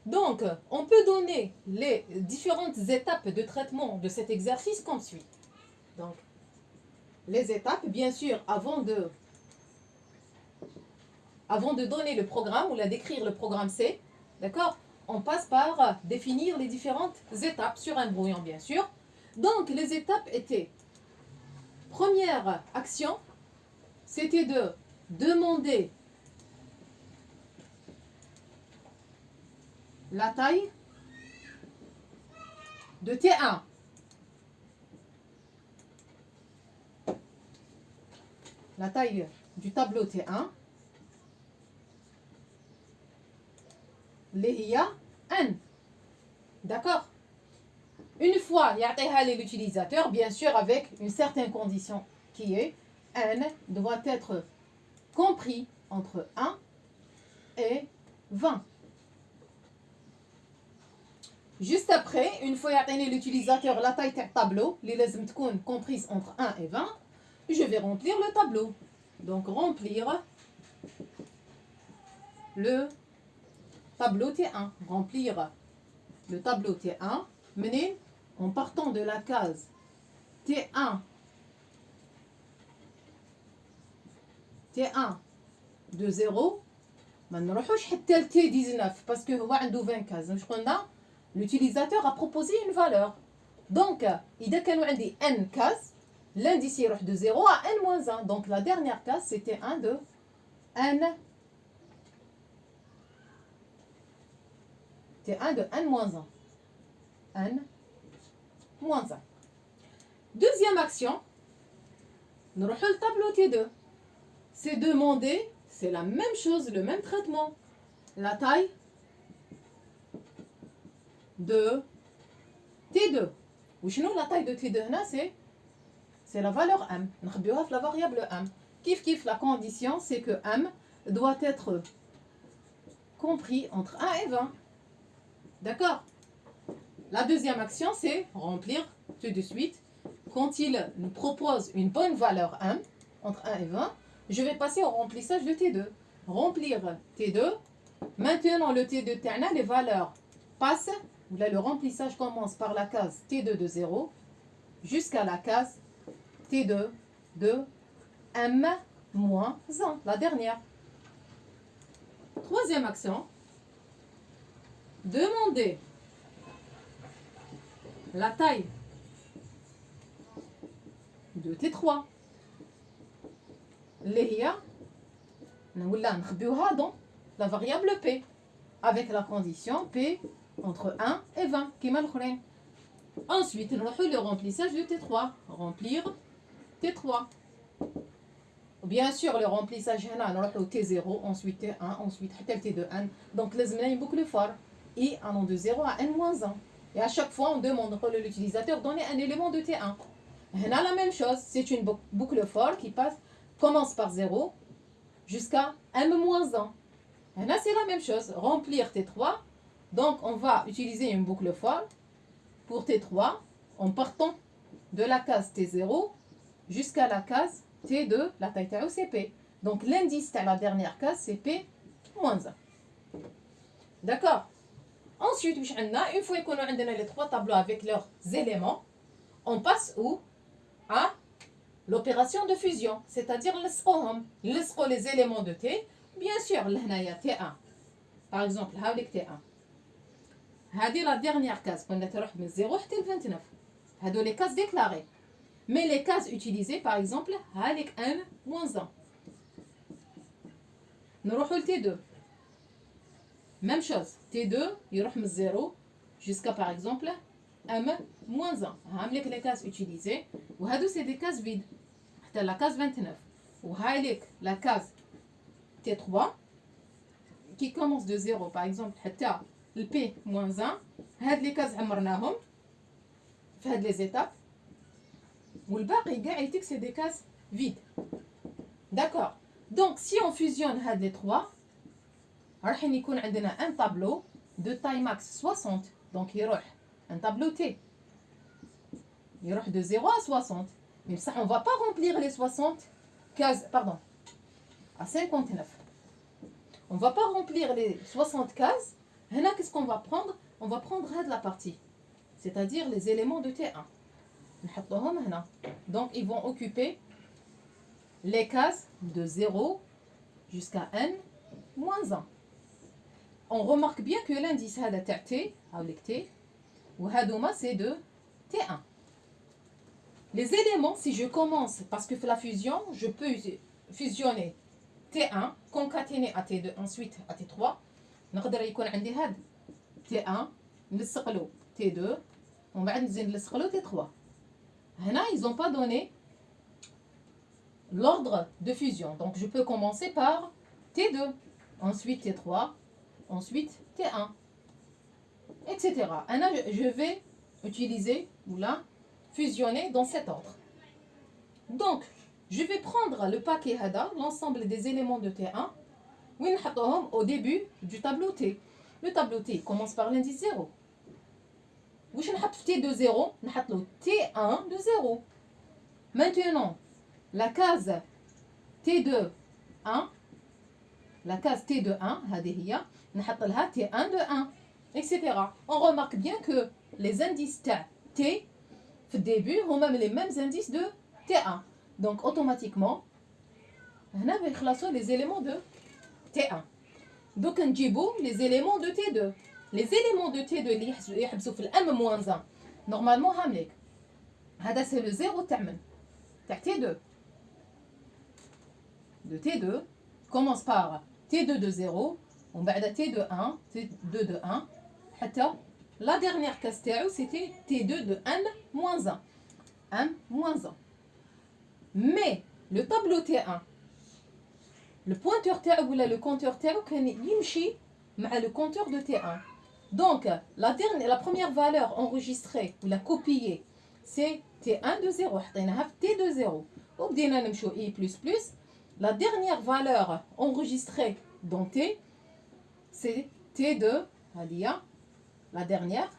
Donc, on peut donner les différentes étapes de traitement de cet exercice comme suit. Donc, les étapes, bien sûr, avant de donner le programme ou d'écrire le programme C, d'accord, on passe par définir les différentes étapes sur un brouillon, bien sûr. Donc, les étapes étaient, première action, c'était de demander la taille de T1. La taille du tableau T1. اللي هي N. D'accord? Une fois يعطيها l'utilisateur, bien sûr avec une certaine condition qui est N doit être compris entre 1 et 20. Juste après, une fois يعطيني l'utilisateur la taille du tableau اللي لازم تكون comprise entre 1 et 20, je vais remplir le tableau. Donc remplir le tableau T1. Remplir le tableau T1 mené en partant de la case T1 de 0 ما نروحوش حتى ل T19 parce que هو عنده 20 cases. مش قلنا l'utilisateur a proposé une valeur. Donc إذا كانوا عندي n cases, l'indice يروح de 0 à n-1. Donc la dernière case c'était T1 de n T1 de n-1. n-1. Deuxième action, nous rejoignons le tableau T2. C'est demander, c'est la même chose, le même traitement. La taille de T2. Ou sinon, la taille de T2, c'est la valeur M. Nous avons la variable M. Kif, la condition, c'est que M doit être compris entre 1 et 20. D'accord? La deuxième action, c'est remplir tout de suite. Quand il nous propose une bonne valeur M, entre 1 et 20, je vais passer au remplissage de T2. Remplir T2. Maintenant, le T2 تاعنا, les valeurs passent. Là, le remplissage commence par la case T2 de 0 jusqu'à la case T2 de M-1, la dernière. Troisième action. Demander la taille de T3. اللي هي نولها نخبيوها dans la variable P avec la condition P entre 1 et 20 كيما الاخرين. Ensuite نروحوا le remplissage de T3. Remplir T3. Bien sûr le remplissage هنا نروحوا T0, ensuite T1, ensuite حتى T2N. Donc لازمنا une boucle for et allant de 0 à n-1. Et à chaque fois on demande à l'utilisateur donner un élément de T1. هنا la même chose, c'est une boucle for qui commence par 0 jusqu'à m-1. Là, c'est la même chose. Remplir T3. Donc, on va utiliser une boucle for pour T3 en partant de la case T0 jusqu'à la case T2, la taille T c'est P. Donc, l'indice de la dernière case, c'est P-1. D'accord? Ensuite, une fois qu'on a les trois tableaux avec leurs éléments, on passe où? À l'opération de fusion, c'est-à-dire les éléments de T. Bien sûr, là, il y a T1. Par exemple, avec T1. C'est la dernière case. On a de 0 à 29. C'est les cases déclarées. Mais les cases utilisées, par exemple, avec M-1. Nous allons T2. Même chose. T2, il y a 0 jusqu'à, par exemple, M-1. Avec les cases utilisées. Et c'est des cases vides. La case 29. Ou la case T3 qui commence de 0 par exemple le P-1. هاد les cases عمرناهم في هاد les étapes والباقي كاع يتك c'est des cases vides. D'accord. Donc si on fusionne هاد les trois راح يكون عندنا un tableau de taille max 60. Donc يروح un tableau T يروح de 0 à 60. Mais ça, on ne va pas remplir les 60 cases, pardon, à 59. On ne va pas remplir les 60 cases. Là, qu'est-ce qu'on va prendre? On va prendre la partie, c'est-à-dire les éléments de T1. Donc, ils vont occuper les cases de 0 jusqu'à n moins 1. On remarque bien que l'indice de T, avec T, ou Hadouma, c'est de T1. Les éléments, si je commence, parce que la fusion, je peux fusionner T1, concaténer à T2, ensuite à T3. نقدر يكون عندي هاد T1 نلصقلو T2 ومن بعد نزيد نلصقلو T3. هنا ils n'ont pas donné l'ordre de fusion. Donc je peux commencer par T2, ensuite T3, ensuite T1, etc. Là, je vais utiliser ou là fusionner dans cet ordre. Donc je vais prendre le paquet Hada, l'ensemble des éléments de T1, au début du tableau T. Le tableau T commence par l'indice 0. Où je T de 0, T1 de 0. Maintenant, la case T2 1, la case T de 1, T1 de 1, etc. On remarque bien que les indices T, au début, ont même les mêmes indices de T1. Donc, automatiquement, on a les éléments de T1. Donc, on les éléments de T2. Les éléments de T2 اللي يحبسوا في M-1 normalement هاملك هذا c'est le 0 تاع T2 de T2 commence par T2 de 0 ومن بعد T de 1 T2 de 1 حتى la dernière case تاعو c'était T2 de M-1 M-1. Mais le tableau T1 le pointeur تاعو ولا le compteur تاعو كان يمشي مع le compteur de T1. Donc, la première valeur enregistrée ou la copiée, c'est T1 de 0. T de 0. I++. La dernière valeur enregistrée dans T, c'est T de, la dernière,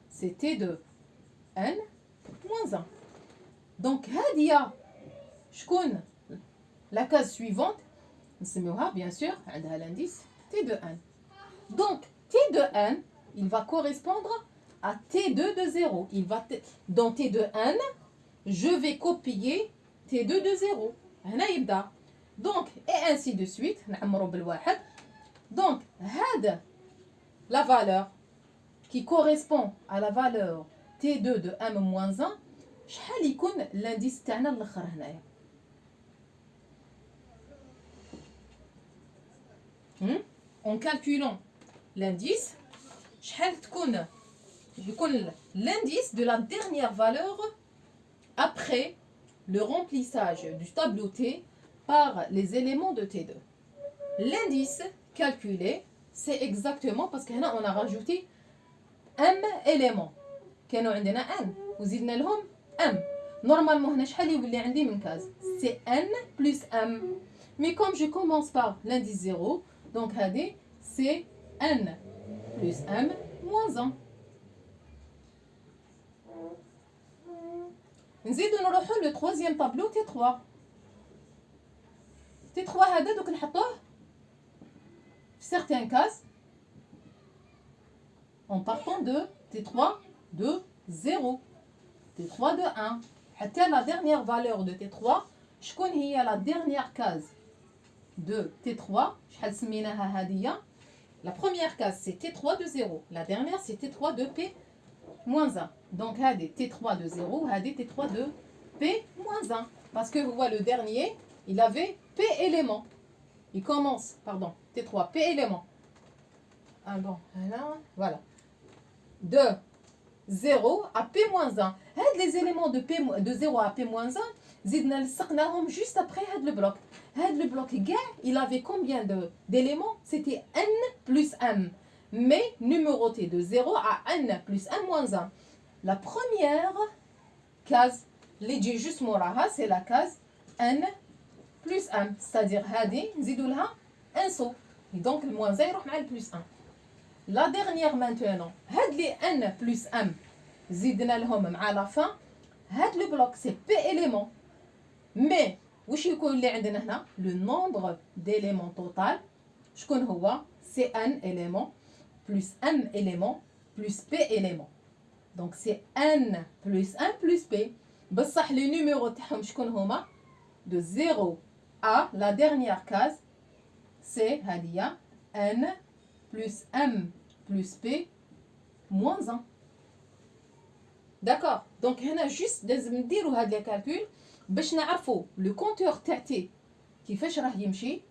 c'est T de N moins 1. Donc, la case suivante, bien sûr, l'indice T de N. Donc, T de N, il va correspondre à T2 de 0. Dans T de N, je vais copier T2 de 0. Donc, et ainsi de suite. Donc, la valeur qui correspond à la valeur T2 de M-1, شحال يكون l'indice تاعنا الاخر هنايا. En calculant l'indice, l'indice de la dernière valeur après le remplissage du tableau T par les éléments de T2. L'indice calculé, c'est exactement parce qu'on a rajouté M éléments. كانوا عندنا N وزدنا لهم M. Normalement, هنا شحال يولي عندي من case? C'est N plus M. Mais comme je commence par l'indice 0, donc c'est N plus M moins 1. نزيدو نروحو le troisième tableau T3. T3 هذا دوك نحطوه في certains cases en partant de T3 de 0, T3 de 1. حتى la dernière valeur de T3 شكون هي la dernière case de T3 شحال سميناها هذه. La première case c'est T3 de 0, la dernière c'est T3 de P moins 1. Donc هذه T3 de 0, هذه T3 de P moins 1. Parce que vous voyez le dernier, il avait P éléments. Il commence, pardon, T3 P éléments. Ah bon, voilà. De 0 à P moins 1. Les éléments de 0 à P moins 1, زدنا لصقناهم juste après le bloc. Le bloc, il avait combien d'éléments? C'était N plus M. Mais numéroté de 0 à N plus M moins 1. La première case, juste moraha, c'est la case N plus M. C'est-à-dire, نزيدوا لها un saut. Et donc, le moins 1 يروح مع le plus 1. La dernière maintenant, les N plus M, زدنا لهم مع la fin. Le bloc, c'est P éléments. Mais, وش يكون اللي عندنا هنا? Le nombre d'éléments total, شكون هو? C'est N éléments. plus m éléments plus p éléments. Donc c'est n plus 1 plus p. بصح les numéros تاعهم شكون هما de 0 à la dernière case c'est هذه n plus m plus p moins 1. D'accord. Donc هنا juste لازم نديروا هاد لي كالكول باش نعرفوا لو كونتور تاع تي كيفاش راه يمشي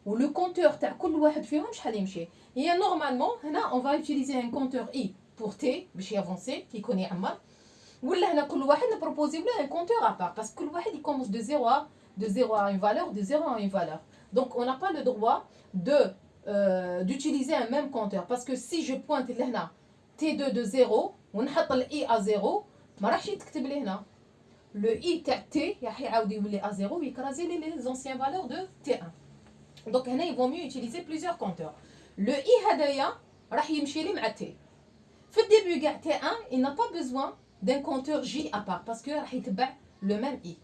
و لو كونتور تاع كل واحد فيهم شحال يمشي. هي نورمالمون هنا on va utiliser un compteur i pour t باش يافونسي كي يكون يعمر ولا هنا كل واحد نبروبوزيو له un compteur à part parce que كل واحد il commence de 0 à une valeur de 0 à une valeur. Donc on n'a pas le droit d'utiliser un même compteur parce que si je pointe لهنا t2 de 0 ونحط ال i à 0 ما راحش يتكتب لي هنا le i تاع t راح يعاود يولي à 0 ويكرازي لي les anciennes valeurs de t1. Donc هنا il vaut mieux utiliser plusieurs compteurs. Le i هدايا راح يمشي لي مع t. في الديبي كاع t1 il n'a pas besoin d'un compteur j à part parce que راح يتبع le même i.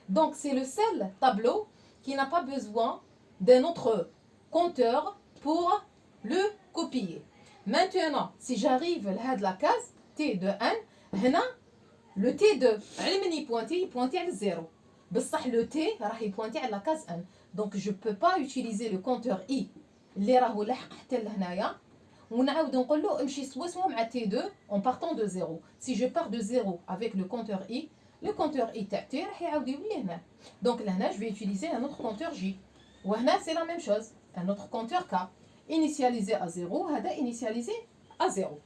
Donc c'est le seul tableau qui n'a pas besoin d'un autre compteur pour le copier. Maintenant, si j'arrive à la case t de 1, هنا le t2 علمني pointer à 0. بصح le t راح يبوينتي على la case 1. Donc je peux pas utiliser le compteur i اللي راهو لحق حتى لهنايا ونعاود نقول له امشي سوا مع t2 en partant de 0. Si je pars de 0 avec le compteur i, le compteur i تاع t راح يعاود يولي هنا. Donc لهنا je vais utiliser un autre compteur j. وهنا c'est la même chose, un autre compteur k initialisé à 0 هذا initialisé à 0.